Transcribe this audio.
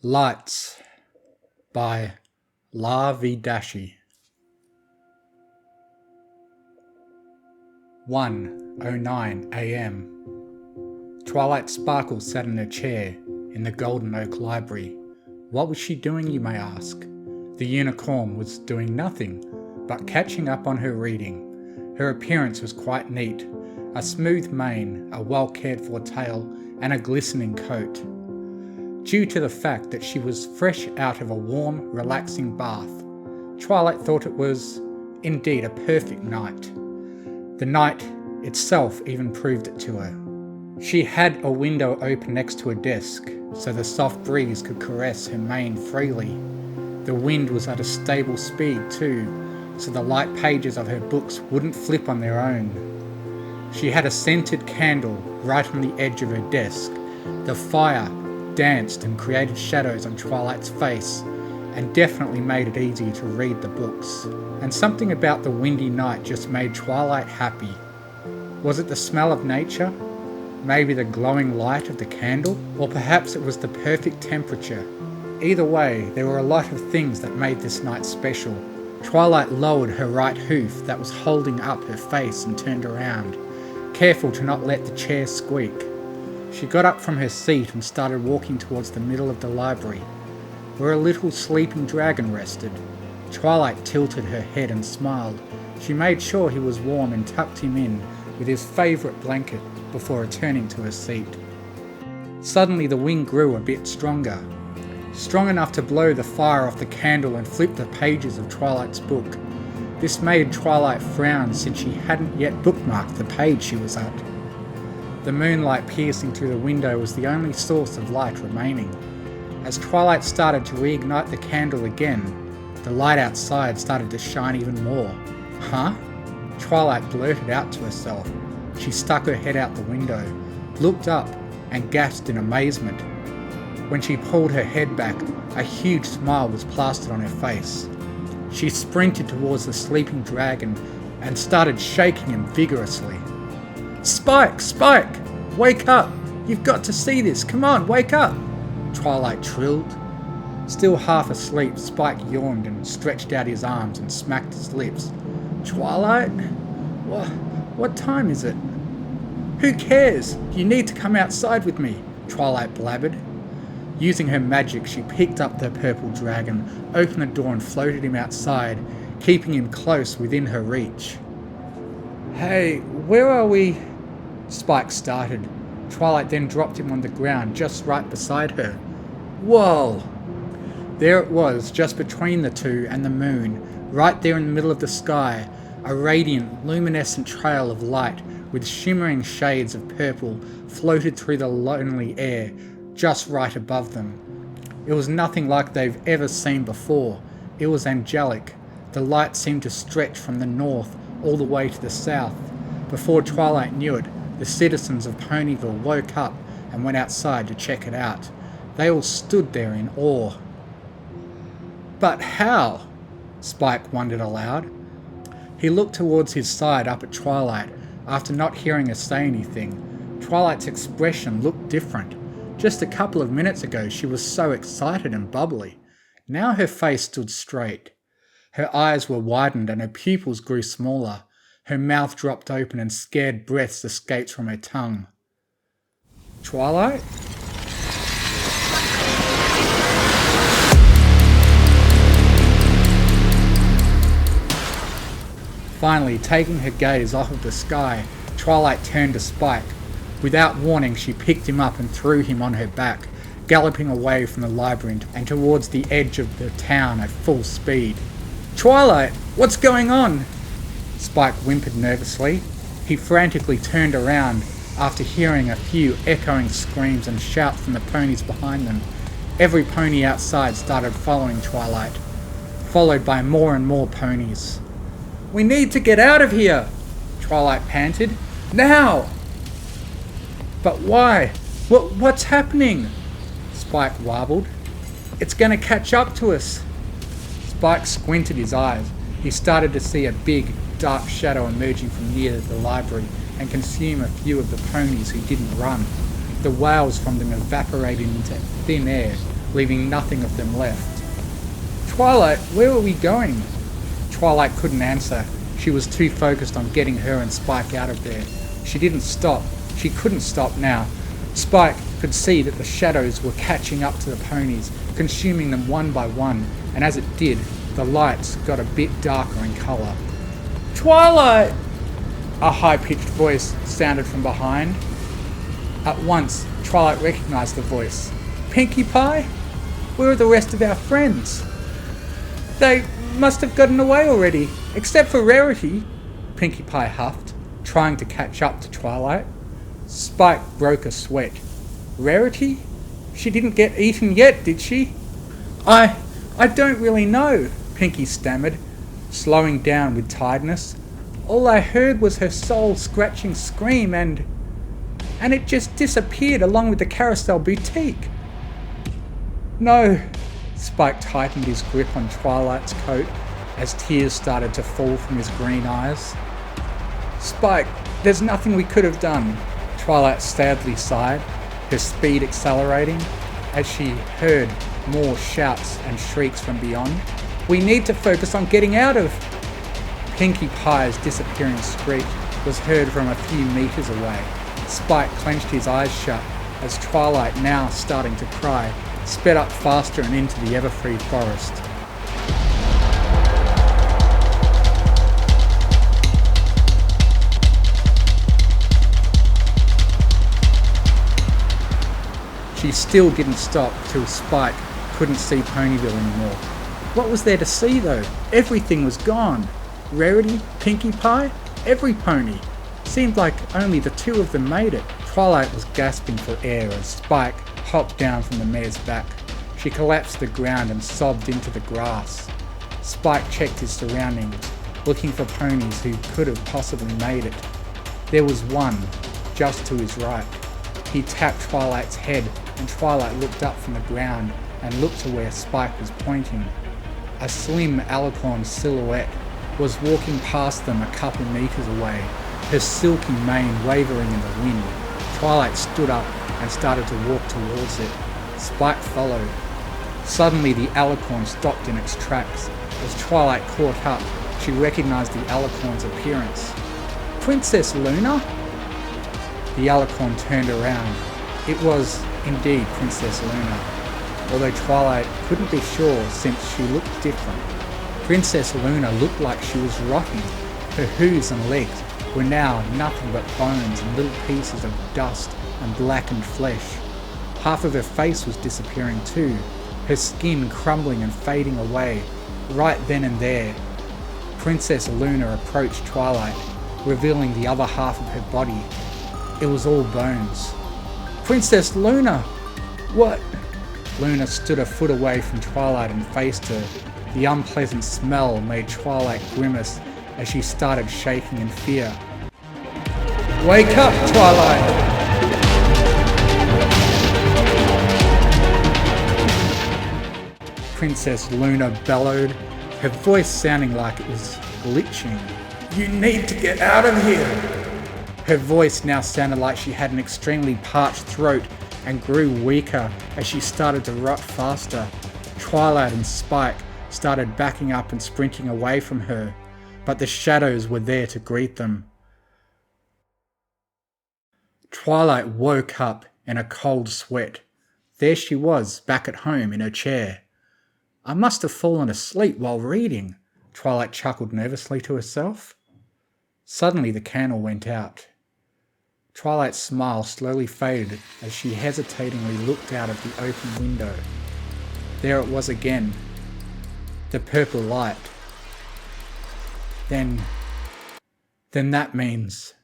Lights by La Vidashi. 1:09 a.m. Twilight Sparkle sat in her chair in the Golden Oak Library. What was she doing, you may ask? The unicorn was doing nothing but catching up on her reading. Her appearance was quite neat. A smooth mane, a well cared for tail, and a glistening coat. Due to the fact that she was fresh out of a warm, relaxing bath, Twilight thought it was, indeed, a perfect night. The night itself even proved it to her. She had a window open next to her desk, so the soft breeze could caress her mane freely. The wind was at a stable speed too, so the light pages of her books wouldn't flip on their own. She had a scented candle right on the edge of her desk. The fire danced and created shadows on Twilight's face, and definitely made it easier to read the books. And something about the windy night just made Twilight happy. Was it the smell of nature? Maybe the glowing light of the candle? Or perhaps it was the perfect temperature. Either way, there were a lot of things that made this night special. Twilight lowered her right hoof that was holding up her face and turned around, careful to not let the chair squeak. She got up from her seat and started walking towards the middle of the library, where a little sleeping dragon rested. Twilight tilted her head and smiled. She made sure he was warm and tucked him in with his favourite blanket before returning to her seat. Suddenly the wind grew a bit stronger, strong enough to blow the fire off the candle and flip the pages of Twilight's book. This made Twilight frown since she hadn't yet bookmarked the page she was at. The moonlight piercing through the window was the only source of light remaining. As Twilight started to reignite the candle again, the light outside started to shine even more. Huh? Twilight blurted out to herself. She stuck her head out the window, looked up, and gasped in amazement. When she pulled her head back, a huge smile was plastered on her face. She sprinted towards the sleeping dragon and started shaking him vigorously. "Spike! Spike! Wake up! You've got to see this! Come on, wake up!" Twilight trilled. Still half asleep, Spike yawned and stretched out his arms and smacked his lips. "Twilight? What time is it?" "Who cares? You need to come outside with me," Twilight blabbered. Using her magic, she picked up the purple dragon, opened the door and floated him outside, keeping him close within her reach. "Hey, where are we?" Spike started. Twilight then dropped him on the ground just right beside her. Whoa! There it was, just between the two and the moon, right there in the middle of the sky, a radiant, luminescent trail of light with shimmering shades of purple floated through the lonely air just right above them. It was nothing like they've ever seen before. It was angelic. The light seemed to stretch from the north all the way to the south. Before Twilight knew it, the citizens of Ponyville woke up and went outside to check it out. They all stood there in awe. "But how?" Spike wondered aloud. He looked towards his side up at Twilight after not hearing her say anything. Twilight's expression looked different. Just a couple of minutes ago she was so excited and bubbly. Now her face stood straight. Her eyes were widened and her pupils grew smaller. Her mouth dropped open and scared breaths escaped from her tongue. "Twilight?" Finally, taking her gaze off of the sky, Twilight turned to Spike. Without warning, she picked him up and threw him on her back, galloping away from the library and towards the edge of the town at full speed. "Twilight, what's going on?" Spike whimpered nervously. He frantically turned around after hearing a few echoing screams and shouts from the ponies behind them. Every pony outside started following Twilight, followed by more and more ponies. "We need to get out of here!" Twilight panted. "Now!" "But why? What's happening?" Spike warbled. "It's going to catch up to us." Spike squinted his eyes. He started to see a big, dark shadow emerging from near the library and consume a few of the ponies who didn't run. The wails from them evaporated into thin air, leaving nothing of them left. Twilight, where were we going? Twilight couldn't answer. She was too focused on getting her and Spike out of there. She didn't stop. She couldn't stop now. Spike could see that the shadows were catching up to the ponies, consuming them one by one, and as it did, the lights got a bit darker in colour. Twilight! A high-pitched voice sounded from behind. At once, Twilight recognised the voice. Pinkie Pie? Where are the rest of our friends? They must have gotten away already, except for Rarity, Pinkie Pie huffed, trying to catch up to Twilight. Spike broke a sweat. Rarity? She didn't get eaten yet, did she? I don't really know, Pinkie stammered, slowing down with tiredness. All I heard was her soul-scratching scream and it just disappeared along with the Carousel Boutique. No. Spike tightened his grip on Twilight's coat as tears started to fall from his green eyes. Spike, there's nothing we could have done, Twilight sadly sighed, her speed accelerating as she heard more shouts and shrieks from beyond. We need to focus on getting out of... Pinkie Pie's disappearing screech was heard from a few metres away. Spike clenched his eyes shut as Twilight, now starting to cry, sped up faster and into the ever-free forest. She still didn't stop till Spike couldn't see Ponyville anymore. What was there to see though? Everything was gone. Rarity, Pinkie Pie, every pony. Seemed like only the two of them made it. Twilight was gasping for air as Spike hopped down from the mare's back. She collapsed to the ground and sobbed into the grass. Spike checked his surroundings, looking for ponies who could have possibly made it. There was one, just to his right. He tapped Twilight's head and Twilight looked up from the ground and looked to where Spike was pointing. A slim alicorn silhouette was walking past them a couple metres away, her silky mane wavering in the wind. Twilight stood up and started to walk towards it. Spike followed. Suddenly the alicorn stopped in its tracks. As Twilight caught up, she recognised the alicorn's appearance. Princess Luna? The alicorn turned around. It was indeed Princess Luna, although Twilight couldn't be sure since she looked different. Princess Luna looked like she was rotting. Her hooves and legs were now nothing but bones and little pieces of dust and blackened flesh. Half of her face was disappearing too, her skin crumbling and fading away right then and there. Princess Luna approached Twilight, revealing the other half of her body. It was all bones. Princess Luna! What? Luna stood a foot away from Twilight and faced her. The unpleasant smell made Twilight grimace as she started shaking in fear. Wake up, Twilight! Princess Luna bellowed, her voice sounding like it was glitching. You need to get out of here! Her voice now sounded like she had an extremely parched throat and grew weaker as she started to rot faster. Twilight and Spike started backing up and sprinting away from her, but the shadows were there to greet them. Twilight woke up in a cold sweat. There she was, back at home in her chair. I must have fallen asleep while reading, Twilight chuckled nervously to herself. Suddenly the candle went out. Twilight's smile slowly faded as she hesitatingly looked out of the open window. There it was again, the purple light. Then that means...